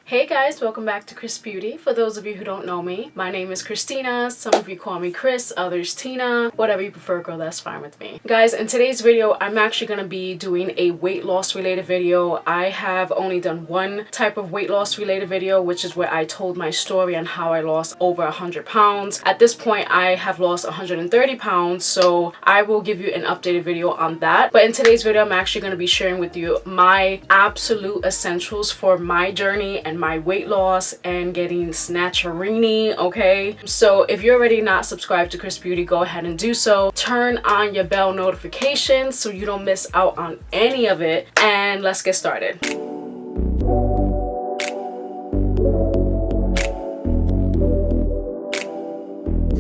Hey guys, welcome back to KrissBeauty. For those of you who don't know me, my name is Christina. Some of you call me Kriss, others Tina. Whatever you prefer, girl, that's fine with me. Guys, in today's video, I'm actually going to be doing a weight loss related video. I have only done one type of weight loss related video, which is where I told my story on how I lost over 100 pounds. At this point, I have lost 130 pounds, so I will give you an updated video on that. But in today's video, I'm actually going to be sharing with you my absolute essentials for my journey and my weight loss and getting snatcherini. Okay, so if you're already not subscribed to KrissBeauty, go ahead and do so. Turn on your bell notifications so you don't miss out on any of it, and let's get started.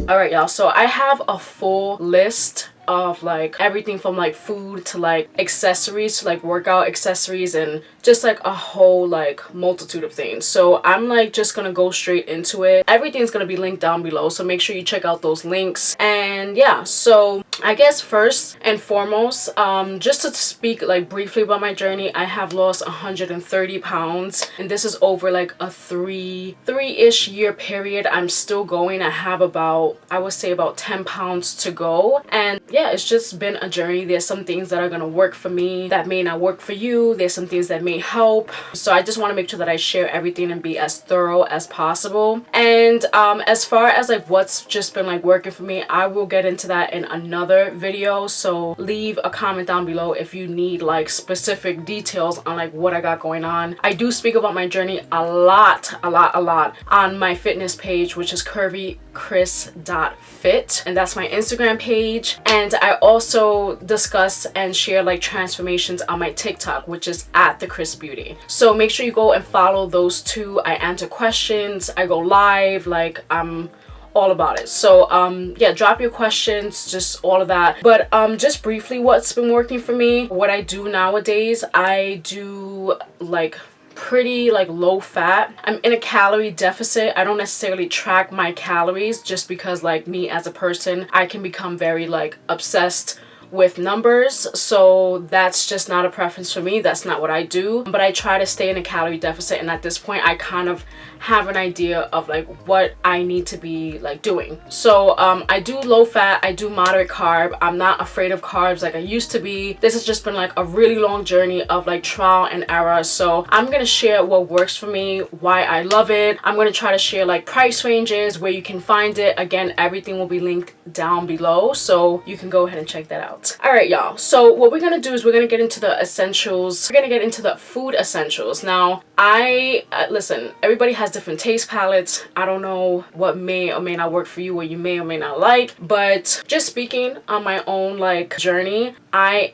All right, y'all, so I have a full list of like everything from like food to like accessories to like workout accessories and just like a whole like multitude of things. So I'm like just gonna go straight into it. Everything's gonna be linked down below, so make sure you check out those links. And yeah, so I guess first and foremost, just to speak like briefly about my journey, I have lost 130 pounds, and this is over like a three-ish year period. I'm still going. I have about, I would say, about 10 pounds to go. And yeah, it's just been a journey. There's some things that are gonna work for me that may not work for you. There's some things that may help. So I just want to make sure that I share everything and be as thorough as possible. And as far as like what's just been like working for me, I will get into that in another video. So leave a comment down below if you need like specific details on like what I got going on. I do speak about my journey a lot on my fitness page, which is curvykriss.fit, and that's my Instagram page. And I also discuss and share like transformations on my TikTok, which is at the KrissBeauty. So make sure you go and follow those two. I answer questions, I go live, like I'm all about it. So yeah, drop your questions, just all of that. But just briefly, what's been working for me, what I do nowadays, I do like pretty like low fat. I'm in a calorie deficit. I don't necessarily track my calories just because like me as a person, I can become very like obsessed with numbers, so that's just not a preference for me. That's not what I do, but I try to stay in a calorie deficit, and at this point I kind of have an idea of like what I need to be like doing. So I do low fat, I do moderate carb. I'm not afraid of carbs like I used to be. This has just been like a really long journey of like trial and error. So I'm gonna share what works for me, why I love it. I'm gonna try to share like price ranges, where you can find it. Again, everything will be linked down below, so you can go ahead and check that out. All right, y'all, so what we're gonna do is we're gonna get into the essentials. We're gonna get into the food essentials. Now listen, everybody has different taste palettes. I don't know what may or may not work for you, what you may or may not like, but just speaking on my own like journey, I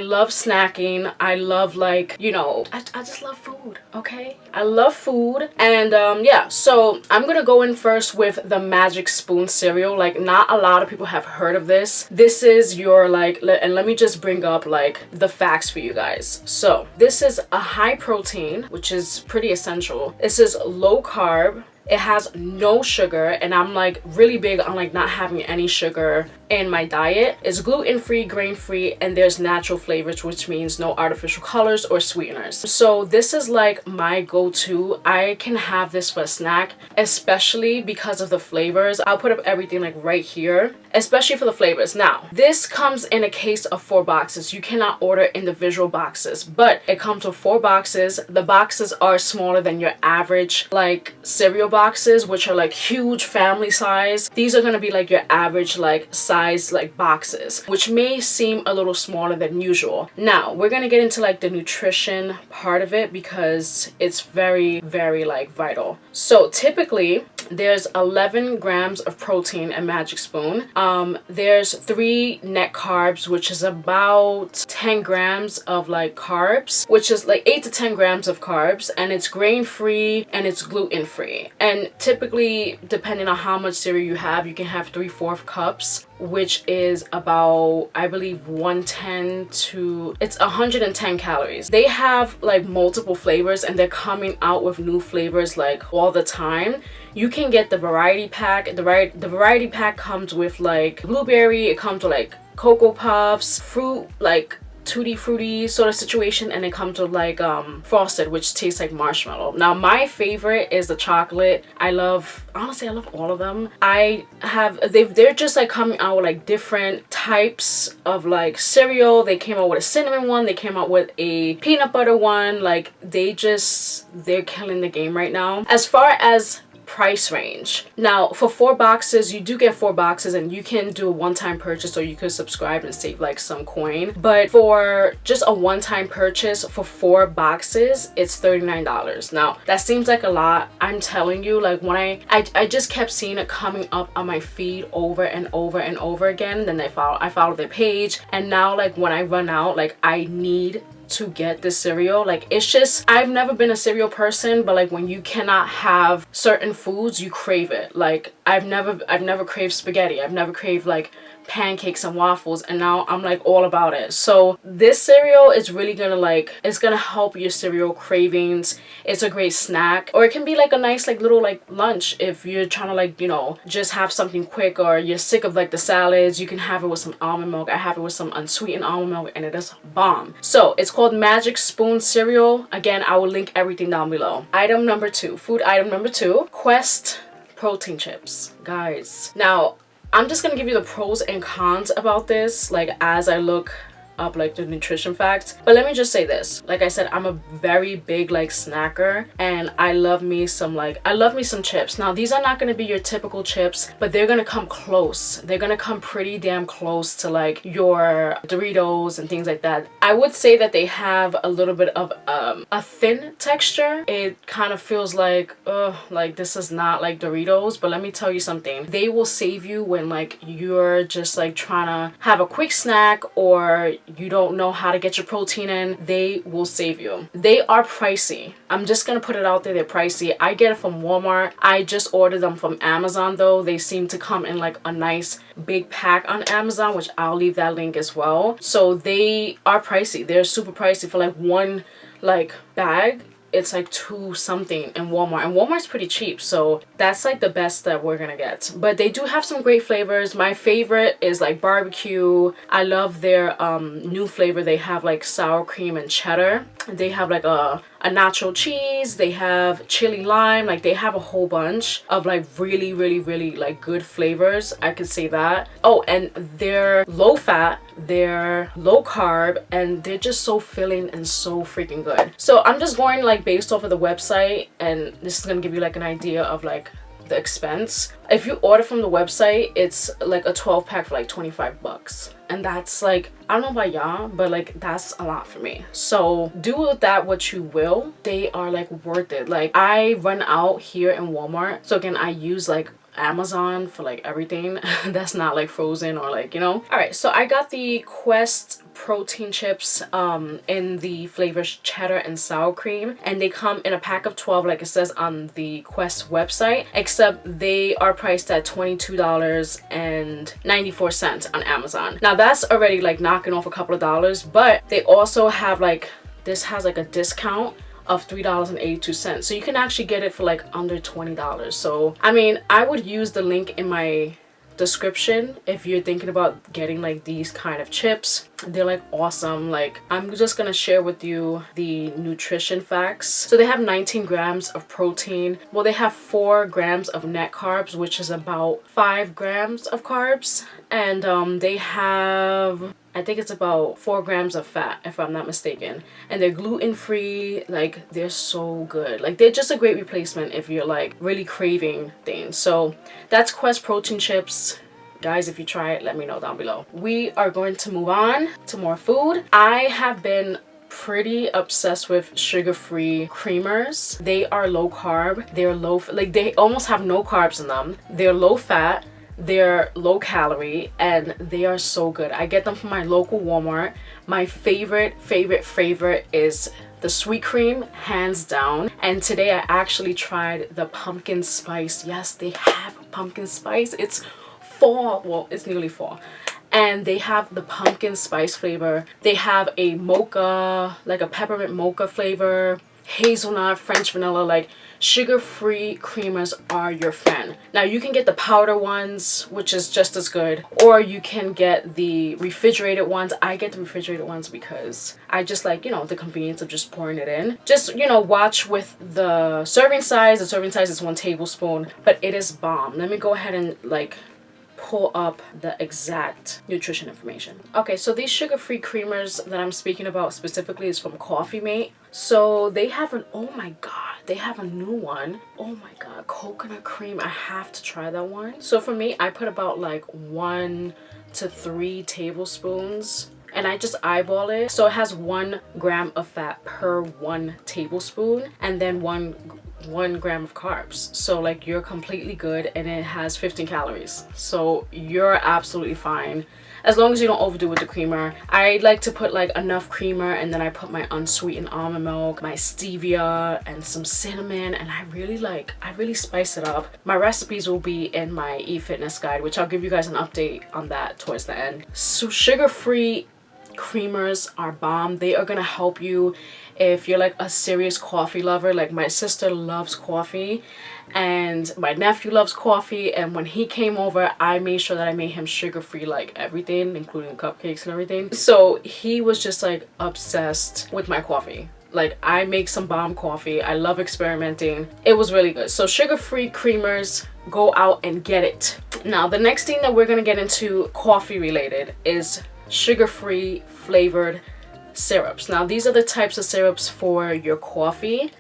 love snacking. I love like, you know, I just love food. Okay, I love food. And yeah, so I'm gonna go in first with the Magic Spoon cereal. Like, not a lot of people have heard of this. This is your like, and let me just bring up like the facts for you guys. So this is a high protein, which is pretty essential. This is low carb. It has no sugar, and I'm like really big on like not having any sugar in my diet. It's gluten-free, grain-free, and there's natural flavors, which means no artificial colors or sweeteners. So this is like my go-to. I can have this for a snack, especially because of the flavors. I'll put up everything like right here, especially for the flavors. Now, this comes in a case of 4 boxes. You cannot order individual boxes, but it comes with 4 boxes. The boxes are smaller than your average like cereal boxes, which are like huge family size. These are gonna be like your average like size like boxes, which may seem a little smaller than usual. Now we're gonna get into like the nutrition part of it because it's very like vital. So typically there's 11 grams of protein in Magic Spoon. There's 3 net carbs, which is about 10 grams of like carbs, which is like 8 to 10 grams of carbs, and it's grain-free and it's gluten-free. And typically, depending on how much cereal you have, you can have 3/4 cups, which is about, I believe, 110 to, it's 110 calories. They have like multiple flavors, and they're coming out with new flavors like all the time. You can get the variety pack. The variety pack comes with like blueberry, it comes with like Cocoa Puffs, fruit, like tutti fruity sort of situation, and it comes with like frosted, which tastes like marshmallow. Now my favorite is the chocolate. Honestly, I love all of them. They're just like coming out with like different types of like cereal. They came out with a cinnamon one, they came out with a peanut butter one. Like they're killing the game right now. As far as price range, now for 4 boxes, you do get 4 boxes, and you can do a one-time purchase, or you could subscribe and save like some coin. But for just a one-time purchase for 4 boxes, it's $39. Now that seems like a lot. I'm telling you, like when I just kept seeing it coming up on my feed over and over and over again. Then I followed their page, and now like when I run out, like I need to get this cereal. Like it's just, I've never been a cereal person, but like when you cannot have certain foods, you crave it. Like I've never craved spaghetti, I've never craved like pancakes and waffles, and now I'm like all about it. So this cereal is really gonna it's gonna help your cereal cravings. It's a great snack, or it can be like a nice like little like lunch if you're trying to like, you know, just have something quick, or you're sick of like the salads. You can have it with some almond milk. I have it with some unsweetened almond milk, and it is bomb. So it's called Magic Spoon cereal. Again, I will link everything down below. Item number 2, food item number 2, Quest protein chips. Guys, now I'm just gonna give you the pros and cons about this, like as I look up like the nutrition facts. But let me just say this, like I said, I'm a very big like snacker, and I love me some chips. Now these are not going to be your typical chips, but they're going to come close. They're going to come pretty damn close to like your Doritos and things like that. I would say that they have a little bit of a thin texture. It kind of feels like this is not like Doritos. But let me tell you something, they will save you when like you're just like trying to have a quick snack, or you don't know how to get your protein in. They will save you. They are pricey. I'm just gonna put it out there, they're pricey. I get it from Walmart. I just ordered them from Amazon though. They seem to come in like a nice big pack on Amazon, which I'll leave that link as well. So they are pricey. They're super pricey. For like one like bag, it's like $2 something in Walmart, and Walmart's pretty cheap, so that's like the best that we're gonna get. But they do have some great flavors. My favorite is like barbecue. I love their new flavor. They have like sour cream and cheddar. They have like a nacho cheese. They have chili lime. Like they have a whole bunch of like really like good flavors, I could say that. Oh, and they're low fat, they're low carb, and they're just so filling and so freaking good. So I'm just going like based off of the website, and this is gonna give you like an idea of like the expense. If you order from the website, it's like a 12 pack for like 25 bucks, and that's like, I don't know about y'all, but like that's a lot for me. So do with that what you will. They are like worth it. Like I run out here in Walmart, so again I use like Amazon for like everything that's not like frozen or like, you know. All right, so I got the Quest protein chips in the flavors cheddar and sour cream, and they come in a pack of 12 like it says on the Quest website, except they are priced at $22.94 on Amazon. Now that's already like knocking off a couple of dollars, but they also have like, this has like a discount of $3.82, so you can actually get it for like under $20. So I mean, I would use the link in my description if you're thinking about getting like these kind of chips. They're like awesome. Like I'm just gonna share with you the nutrition facts. So they have 19 grams of protein. Well, they have 4 grams of net carbs, which is about 5 grams of carbs, and they have, I think it's about 4 grams of fat, if I'm not mistaken. And they're gluten-free. Like they're so good. Like they're just a great replacement if you're like really craving things. So that's Quest protein chips. Guys, if you try it, let me know down below. We are going to move on to more food. I have been pretty obsessed with sugar-free creamers. They are low carb. They're low, like they almost have no carbs in them. They're low fat. They're low calorie, and they are so good. I get them from my local Walmart. My favorite is the sweet cream, hands down. And today I actually tried the pumpkin spice. Yes, they have pumpkin spice. It's fall. Well, it's nearly fall. And they have the pumpkin spice flavor. They have a mocha, like a peppermint mocha flavor. hazelnut, French vanilla, like sugar-free creamers are your friend. Now you can get the powder ones, which is just as good, or you can get the refrigerated ones. I get the refrigerated ones because I just like, you know, the convenience of just pouring it in. Just, you know, watch with the serving size. The serving size is 1 tablespoon, but it is bomb. Let me go ahead and like pull up the exact nutrition information. Okay, so these sugar-free creamers that I'm speaking about specifically is from Coffee Mate. So they have an, oh my god, they have a new one. Oh my god, coconut cream. I have to try that one. So for me, I put about like 1 to 3 tablespoons and I just eyeball it. So it has 1 gram of fat per 1 tablespoon and then 1 gram of carbs. So like you're completely good, and it has 15 calories. So you're absolutely fine as long as you don't overdo with the creamer. I like to put like enough creamer, and then I put my unsweetened almond milk, my stevia, and some cinnamon, and I really spice it up. My recipes will be in my eFitness guide, which I'll give you guys an update on that towards the end. So sugar-free creamers are bomb. They are gonna help you if you're like a serious coffee lover. Like my sister loves coffee and my nephew loves coffee, and when he came over I made sure that I made him sugar-free, like everything, including cupcakes and everything. So he was just like obsessed with my coffee. Like I make some bomb coffee. I love experimenting. It was really good. So sugar-free creamers, go out and get it. Now the next thing that we're gonna get into coffee related is sugar-free flavored syrups. Now these are the types of syrups for your coffee.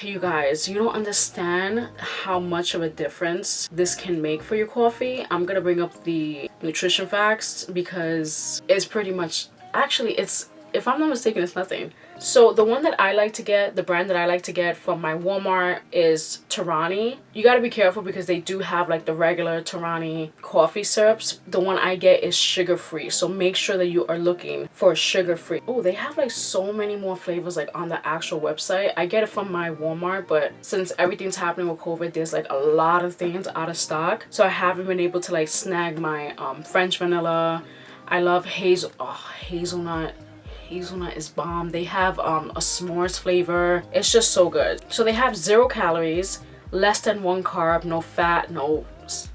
You guys, you don't understand how much of a difference this can make for your coffee. I'm gonna bring up the nutrition facts because it's pretty much, actually it's, if I'm not mistaken, it's nothing. So the one that I like to get, the brand that I like to get from my Walmart is Torani. You got to be careful because they do have like the regular Torani coffee syrups. The one I get is sugar-free. So make sure that you are looking for sugar-free. Oh, they have like so many more flavors like on the actual website. I get it from my Walmart, but since everything's happening with COVID, there's like a lot of things out of stock. So I haven't been able to like snag my French vanilla. I love hazelnut. Hazelnut is bomb. They have a s'mores flavor. It's just so good. So they have 0 calories, less than 1 carb, no fat, no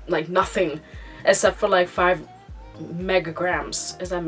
like nothing except for like 5 megagrams. Is that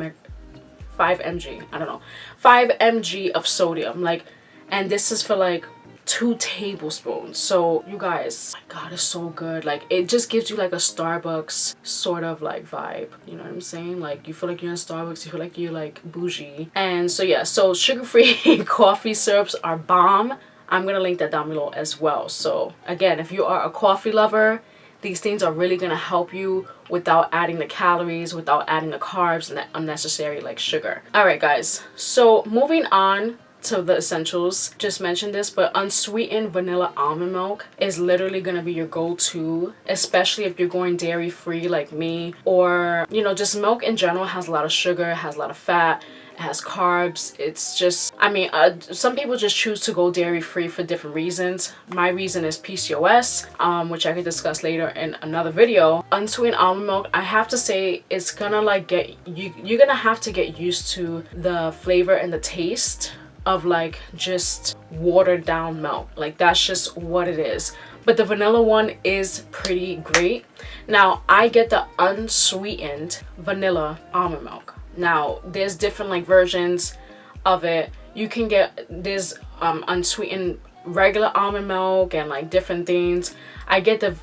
5 mg? I don't know. 5 mg of sodium. Like, and this is for like 2 tablespoons. So you guys, oh my god, it's so good. Like it just gives you like a Starbucks sort of like vibe, you know what I'm saying? Like you feel like you're in Starbucks, you feel like you're like bougie. And so yeah, so sugar-free coffee syrups are bomb. I'm gonna link that down below as well. So again, if you are a coffee lover, these things are really gonna help you without adding the calories, without adding the carbs and the unnecessary like sugar. All right guys, so moving on to the essentials. Just mentioned this, but unsweetened vanilla almond milk is literally gonna be your go-to, especially if you're going dairy free like me, or you know, just milk in general has a lot of sugar, has a lot of fat, it has carbs. It's just, I mean, some people just choose to go dairy free for different reasons. My reason is PCOS, which I could discuss later in another video. Unsweetened almond milk, I have to say, it's gonna like you're gonna have to get used to the flavor and the taste of like just watered down milk. Like that's just what it is. But the vanilla one is pretty great. Now I get the unsweetened vanilla almond milk. Now there's different like versions of it. You can get this unsweetened regular almond milk and like different things. I get the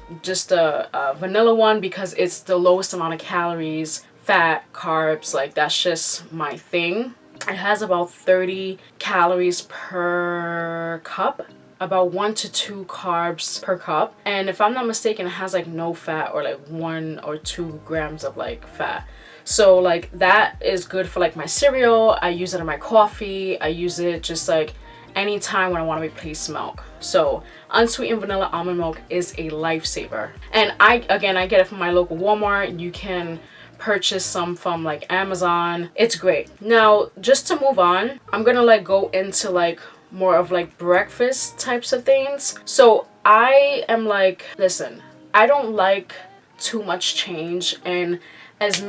vanilla one because it's the lowest amount of calories, fat, carbs. Like that's just my thing. It has about 30 calories per cup, about 1 to 2 carbs per cup, and if I'm not mistaken, it has like no fat or like 1 or 2 grams of like fat. So like that is good for like my cereal. I use it in my coffee. I use it just like anytime when I want to replace milk. So unsweetened vanilla almond milk is a lifesaver. And I get it from my local Walmart. You can purchase some from like Amazon. It's great. Now just to move on, I'm gonna like go into like more of like breakfast types of things. So I am like, listen, I don't like too much change, and as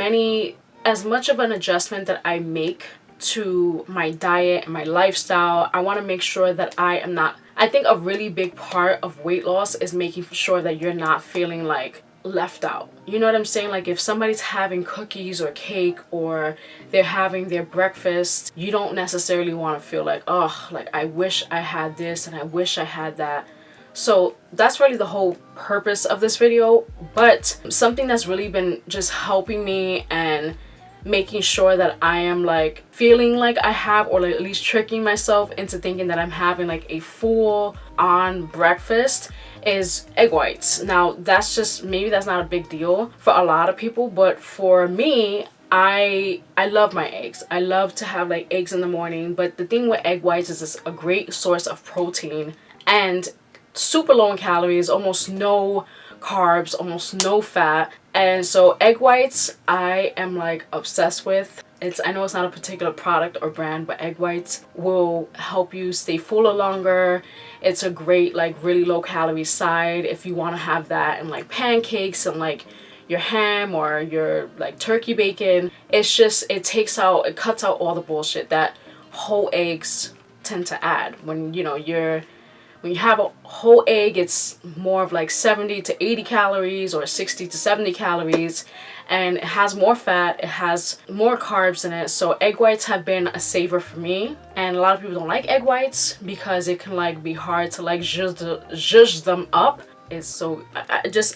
much of an adjustment that I make to my diet and my lifestyle. I want to make sure that I am not, I think a really big part of weight loss is making sure that you're not feeling like left out. You know what I'm saying? Like if somebody's having cookies or cake or they're having their breakfast, you don't necessarily want to feel like, oh, like I wish I had this and I wish I had that. So that's really the whole purpose of this video. But something that's really been just helping me and making sure that I am like feeling like I have, or like at least tricking myself into thinking that I'm having like a full on breakfast, is egg whites. Now that's just, maybe that's not a big deal for a lot of people, but for me, I love my eggs. I love to have like eggs in the morning. But the thing with egg whites is it's a great source of protein and super low in calories, almost no carbs, almost no fat. And so egg whites I am like obsessed with. I know it's not a particular product or brand, but egg whites will help you stay fuller longer. It's a great like really low calorie side if you want to have that and like pancakes and like your ham or your like turkey bacon. It's just, it cuts out all the bullshit that whole eggs tend to add. When when you have a whole egg, it's more of like 70 to 80 calories or 60 to 70 calories, and it has more fat, it has more carbs in it. So egg whites have been a saver for me, and a lot of people don't like egg whites because it can like be hard to like zhuzh them up. It's so,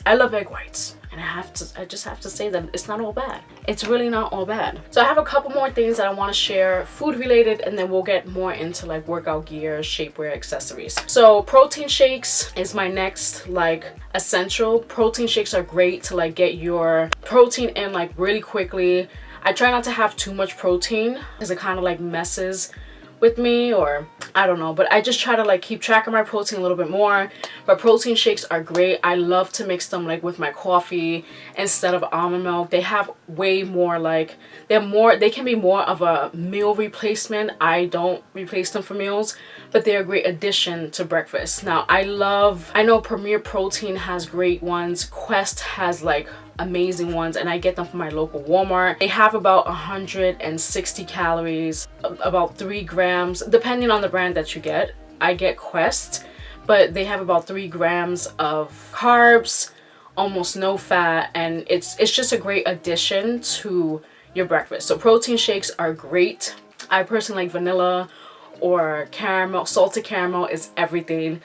I love egg whites. And I just have to say that it's not all bad. It's really not all bad. So I have a couple more things that I want to share, food related, and then we'll get more into like workout gear, shapewear, accessories. So protein shakes is my next like essential. Protein shakes are great to like get your protein in like really quickly. I try not to have too much protein because it kind of like messes with me, or I don't know, but I just try to like keep track of my protein a little bit more. But protein shakes are great. I love to mix them like with my coffee instead of almond milk. They have way more like, they can be more of a meal replacement. I don't replace them for meals, but they're a great addition to breakfast. Now I know Premier Protein has great ones. Quest has like amazing ones, and I get them from my local Walmart. They have about 160 calories, about 3 grams, depending on the brand that you get. I get Quest, but they have about 3 grams of carbs, almost no fat, and it's just a great addition to your breakfast. So protein shakes are great. I personally like vanilla or caramel. Salted caramel is everything.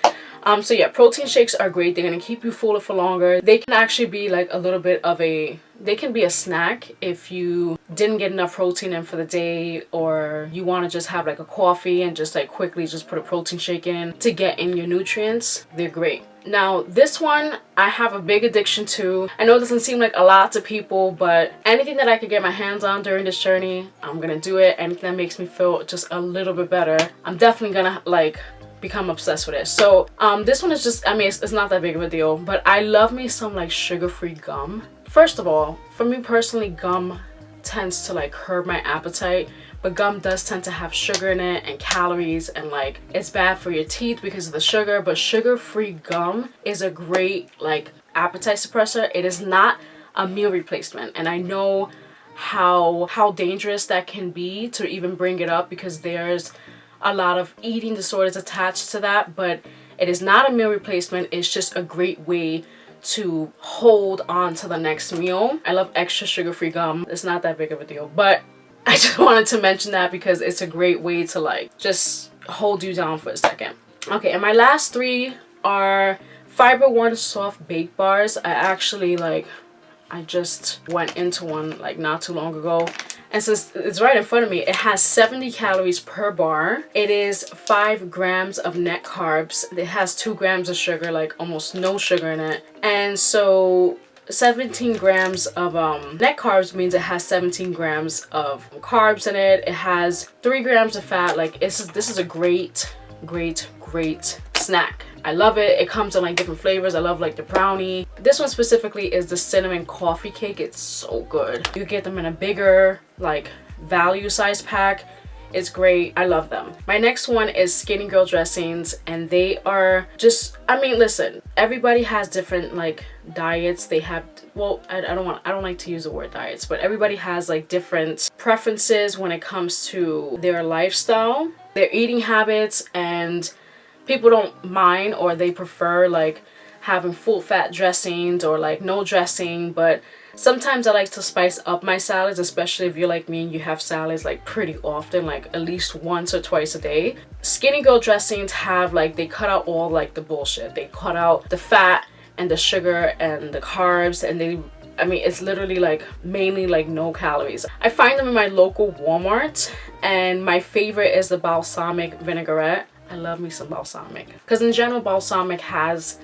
So yeah, protein shakes are great. They're gonna keep you fuller for longer. They can actually be like a little bit of they can be a snack if you didn't get enough protein in for the day, or you want to just have like a coffee and just like quickly just put a protein shake in to get in your nutrients. They're great. Now this one I have a big addiction to. I know it doesn't seem like a lot to people, but anything that I could get my hands on during this journey, I'm gonna do it. Anything that makes me feel just a little bit better, I'm definitely gonna like become obsessed with it. So this one is just, I mean, it's not that big of a deal, but I love me some like sugar-free gum. First of all, for me personally, gum tends to like curb my appetite, but gum does tend to have sugar in it and calories, and like it's bad for your teeth because of the sugar. But sugar-free gum is a great like appetite suppressor. It is not a meal replacement, and I know how dangerous that can be to even bring it up, because there's a lot of eating disorders attached to that. But it is not a meal replacement. It's just a great way to hold on to the next meal. I love extra sugar-free gum. It's not that big of a deal, but I just wanted to mention that because it's a great way to like just hold you down for a second. Okay, and my last 3 are Fiber One soft baked bars. I just went into one like not too long ago, and since it's right in front of me, it has 70 calories per bar. It is 5 grams of net carbs. It has 2 grams of sugar, like almost no sugar in it. And so 17 grams of net carbs means it has 17 grams of carbs in it. It has 3 grams of fat. Like this is a great snack. I love it. It comes in like different flavors. I love like the brownie. This one specifically is the cinnamon coffee cake. It's so good. You get them in a bigger like value size pack. It's great. I love them. My next one is Skinny Girl dressings, and they are just, I mean, listen, everybody has different like diets. They have, well, I don't like to use the word diets, but everybody has like different preferences when it comes to their lifestyle, their eating habits, and people don't mind, or they prefer like having full fat dressings or like no dressing. But sometimes I like to spice up my salads, especially if you're like me and you have salads like pretty often, like at least once or twice a day. Skinny Girl dressings have like, they cut out all like the bullshit. They cut out the fat and the sugar and the carbs, and they, I mean, it's literally like mainly like no calories. I find them in my local Walmart, and my favorite is the balsamic vinaigrette. I love me some balsamic, because in general balsamic has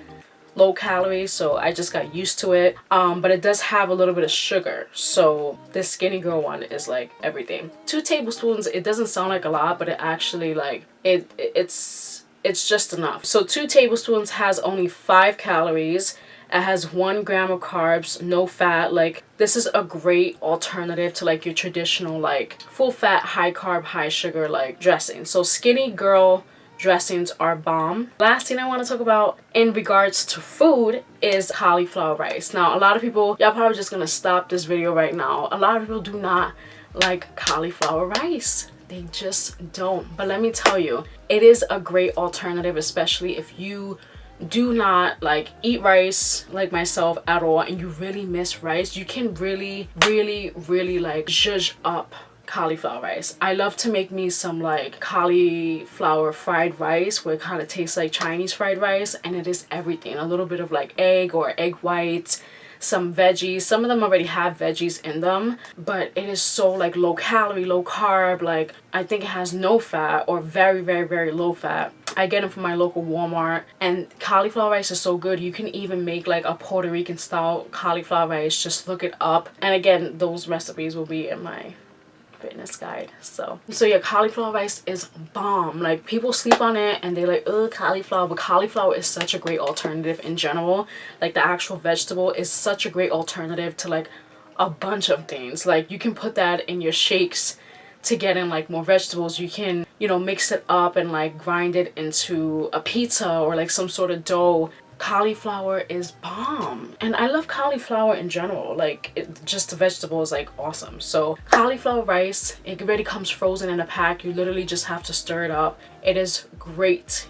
low calories, so I just got used to it. But it does have a little bit of sugar, so this Skinny Girl one is like everything. 2 tablespoons, it doesn't sound like a lot, but it actually like it's just enough. So 2 tablespoons has only 5 calories. It has 1 gram of carbs, no fat. Like, this is a great alternative to like your traditional like full fat, high carb, high sugar like dressing. So Skinny Girl dressings are bomb. Last thing I want to talk about in regards to food is cauliflower rice. Now, a lot of people, y'all probably just gonna stop this video right now. A lot of people do not like cauliflower rice. They just don't. But let me tell you, it is a great alternative, especially if you do not like eat rice like myself at all and you really miss rice. You can really like zhuzh up cauliflower rice. I love to make me some like cauliflower fried rice, where it kind of tastes like Chinese fried rice, and it is everything. A little bit of like egg or egg whites, some veggies. Some of them already have veggies in them, but it is so like low calorie, low carb. Like, I think it has no fat or very low fat. I get them from my local Walmart, and cauliflower rice is so good. You can even make like a Puerto Rican style cauliflower rice. Just look it up, and again, those recipes will be in my fitness guide. So yeah, cauliflower rice is bomb. Like, people sleep on it and they like, oh, cauliflower, but cauliflower is such a great alternative in general. Like, the actual vegetable is such a great alternative to like a bunch of things. Like, you can put that in your shakes to get in like more vegetables. You can, you know, mix it up and like grind it into a pizza or like some sort of dough. Cauliflower is bomb, and I love cauliflower in general. Like, just the vegetable is like awesome. So cauliflower rice, it already comes frozen in a pack. You literally just have to stir it up. It is great.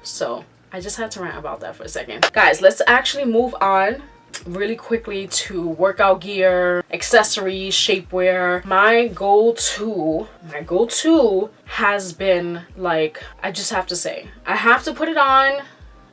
So I just had to rant about that for a second. Guys, let's actually move on really quickly to workout gear, accessories, shapewear. My go-to has been like, I just have to say, I have to put it on.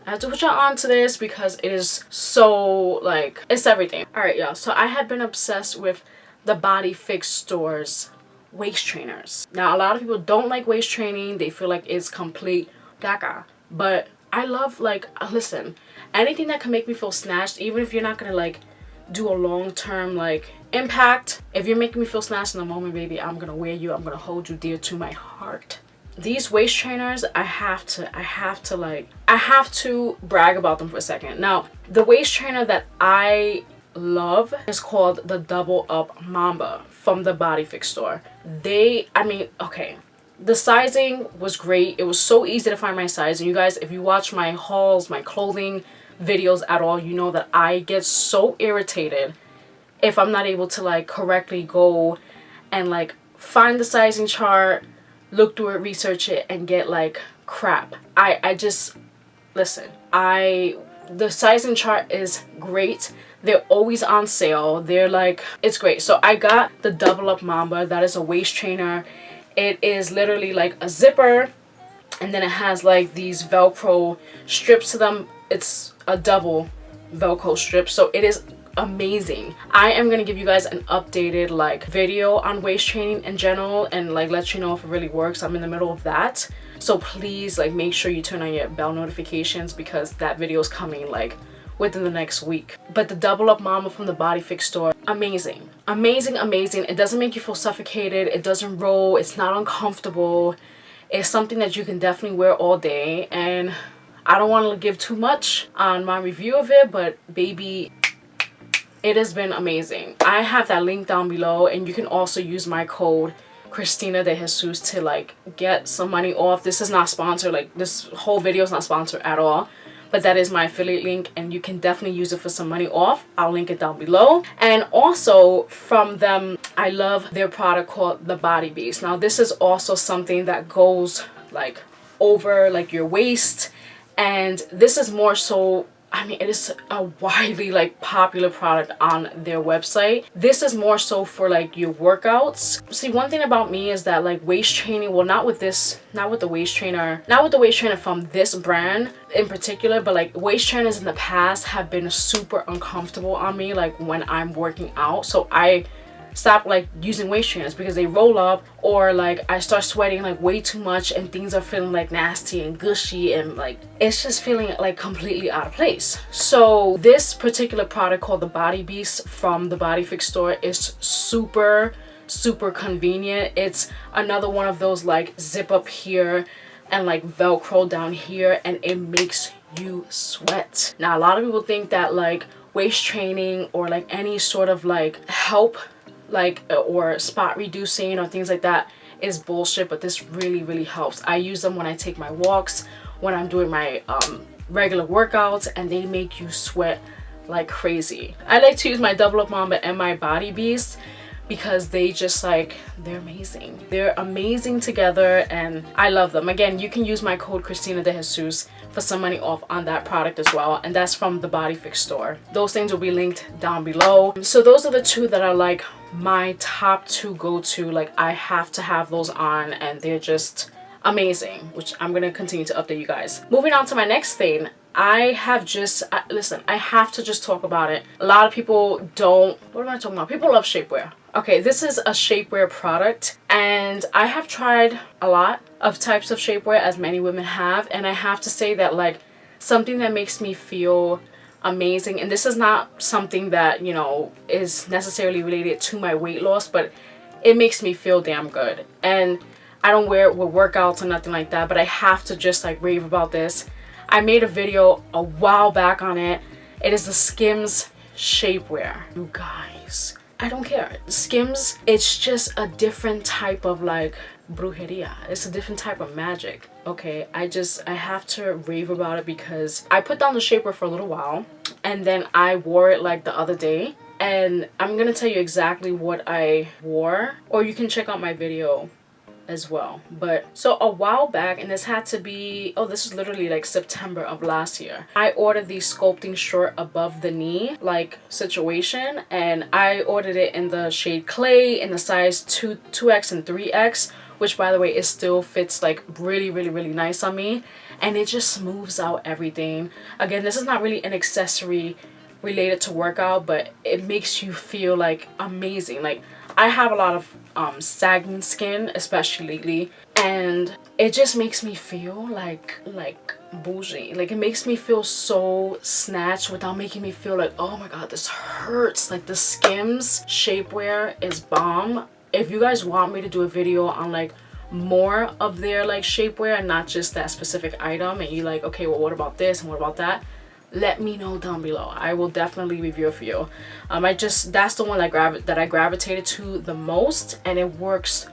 I have to put y'all on to this because it is so like, it's everything. All right, y'all, so I had been obsessed with the Body Fix Store's waist trainers. Now, a lot of people don't like waist training. They feel like it's complete gaga, but I love, like, listen, anything that can make me feel snatched, even if you're not gonna like do a long-term like impact. If you're making me feel snatched in the moment, baby, I'm gonna wear you. I'm gonna hold you dear to my heart. These waist trainers, I have to brag about them for a second. Now, the waist trainer that I love is called the Double Up Mamba from the Body Fix Store. I mean, okay, the sizing was great. It was so easy to find my size. And you guys, if you watch my hauls, my clothing videos at all, you know that I get so irritated if I'm not able to like correctly go and like find the sizing chart, look through it, research it, and get like crap. I just, listen, the sizing chart is great. They're always on sale. They're like, it's great. So I got the Double Up Mamba. That is a waist trainer. It is literally like a zipper, and then it has like these Velcro strips to them. It's a double Velcro strip, so it is amazing. I am gonna give you guys an updated like video on waist training in general and like let you know if it really works. I'm in the middle of that, so please like make sure you turn on your bell notifications because that video is coming like within the next week. But the Double Up Mama from the Body Fix Store, amazing. It doesn't make you feel suffocated. It doesn't roll. It's not uncomfortable. It's something that you can definitely wear all day, and I don't want to give too much on my review of it, but baby, it has been amazing. I have that link down below, and you can also use my code Christina de Jesus to like get some money off. This is not sponsored, like this whole video is not sponsored at all, but that is my affiliate link and you can definitely use it for some money off. I'll link it down below. And also from them, I love their product called the Body Beast. Now this is also something that goes like over like your waist, and this is more so, I mean, it is a widely like popular product on their website. This is more so for like your workouts. See, one thing about me is that like waist training, well, not with the waist trainer from this brand in particular, but like waist trainers in the past have been super uncomfortable on me like when I'm working out. So I stop like using waist trainers because they roll up, or like I start sweating like way too much and things are feeling like nasty and gushy and like it's just feeling like completely out of place. So this particular product called the Body Beast from the Body Fix store is super convenient. It's another one of those like zip up here and like velcro down here, and it makes you sweat. Now a lot of people think that like waist training or like any sort of like help like or spot reducing or things like that is bullshit, but this really helps. I use them when I take my walks, when I'm doing my regular workouts, and they make you sweat like crazy. I like to use my Double Up Mamba and my Body Beast because they just like, they're amazing. They're amazing together and I love them. Again, you can use my code Christina de Jesus for some money off on that product as well, and that's from the Body Fix store. Those things will be linked down below. So those are the two that are like my top two go-to, like I have to have those on and they're just amazing, which I'm gonna continue to update you guys. Moving on to my next thing, I have just listen, I have to just talk about it. A lot of people don't, what am I talking about? People love shapewear. Okay, this is a shapewear product and I have tried a lot of types of shapewear, as many women have, and I have to say that like something that makes me feel amazing, and this is not something that, you know, is necessarily related to my weight loss, but it makes me feel damn good. And I don't wear it with workouts or nothing like that, but I have to just like rave about this. I made a video a while back on it. It is the Skims Shapewear. You guys, I don't care. Skims, it's just a different type of like brujeria. It's a different type of magic. Okay, I have to rave about it because I put down the shapewear for a little while and then I wore it like the other day, and I'm gonna tell you exactly what I wore, or you can check out my video as well. But so a while back, and this had to be, oh, this is literally like September of last year, I ordered the sculpting short above the knee like situation, and I ordered it in the shade clay in the size 2X and 3X, which by the way, it still fits like really nice on me, and it just smooths out everything. Again, this is not really an accessory related to workout, but it makes you feel like amazing. Like I have a lot of sagging skin, especially lately, and it just makes me feel like bougie. Like it makes me feel so snatched without making me feel like, oh my god, this hurts. Like the Skims shapewear is bomb. If you guys want me to do a video on like more of their like shapewear and not just that specific item, and you like, okay, well, what about this and what about that, let me know down below. I will definitely review it for you. That's the one that I gravitated to the most, and it works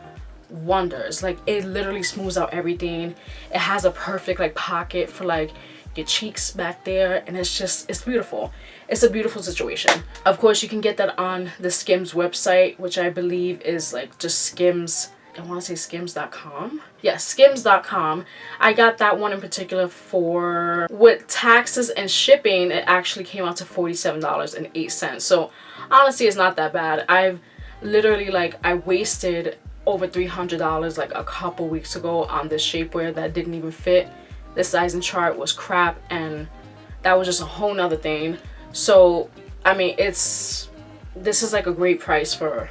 wonders. Like it literally smooths out everything. It has a perfect like pocket for like your cheeks back there, and it's beautiful. It's a beautiful situation. Of course, you can get that on the Skims website, which I believe is like just Skims, I want to say skims.com. Yes, skims.com. I got that one in particular for, with taxes and shipping, it actually came out to $47.08. So honestly, it's not that bad. I've literally like, I wasted over $300 like a couple weeks ago on this shapewear that didn't even fit. The sizing chart was crap, and that was just a whole nother thing. So I mean, this is like a great price for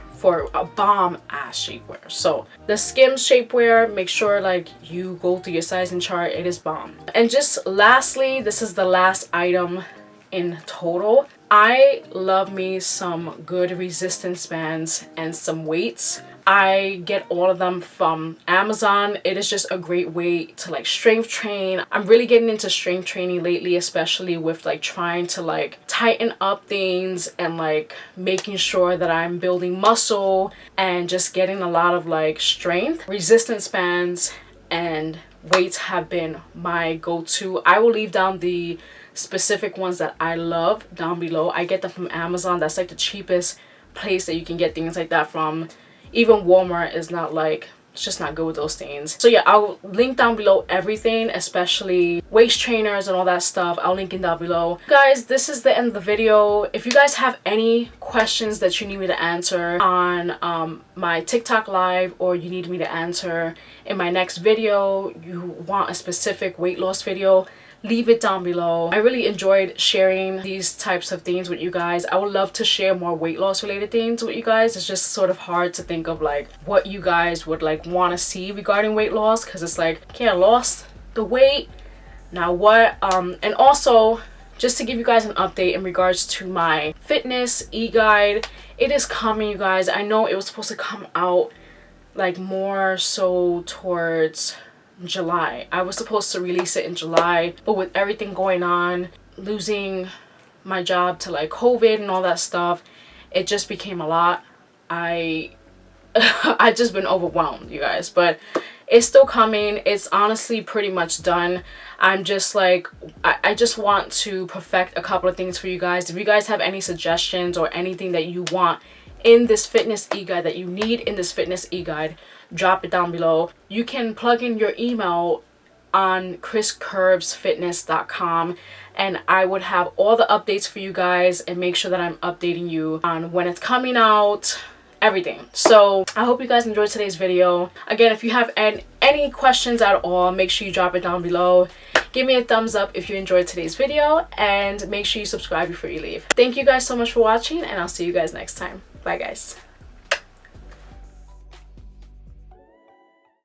a bomb ass shapewear. So the Skims shapewear, make sure like you go through your sizing chart. It is bomb. And just lastly, this is the last item in total. I love me some good resistance bands and some weights. I get all of them from Amazon. It is just a great way to like strength train. I'm really getting into strength training lately, especially with like trying to like tighten up things and like making sure that I'm building muscle and just getting a lot of like strength. Resistance bands and weights have been my go-to. I will leave down the specific ones that I love down below. I get them from Amazon. That's like the cheapest place that you can get things like that from. Even Walmart is not like, it's just not good with those things. So yeah, I'll link down below everything, especially waist trainers and all that stuff. I'll link it down below. Guys, this is the end of the video. If you guys have any questions that you need me to answer on my TikTok live, or you need me to answer in my next video, you want a specific weight loss video, leave it down below. I really enjoyed sharing these types of things with you guys. I would love to share more weight loss related things with you guys. It's just sort of hard to think of like what you guys would like want to see regarding weight loss, because it's like, okay, I lost the weight, now what? And also just to give you guys an update in regards to my fitness e-guide. It is coming, you guys. I know it was supposed to come out like more so towards July. I was supposed to release it in July, but with everything going on, losing my job to like COVID and all that stuff, it just became a lot. I just been overwhelmed, you guys, but it's still coming. It's honestly pretty much done. I'm just like, I just want to perfect a couple of things for you guys. If you guys have any suggestions or anything that you want in this fitness e-guide, that you need in this fitness e-guide, drop it down below. You can plug in your email on KrissCurbsFitness.com, and I would have all the updates for you guys and make sure that I'm updating you on when it's coming out, everything. So I hope you guys enjoyed today's video. Again, if you have any questions at all, make sure you drop it down below. Give me a thumbs up if you enjoyed today's video, and make sure you subscribe before you leave. Thank you guys so much for watching, and I'll see you guys next time. Bye guys.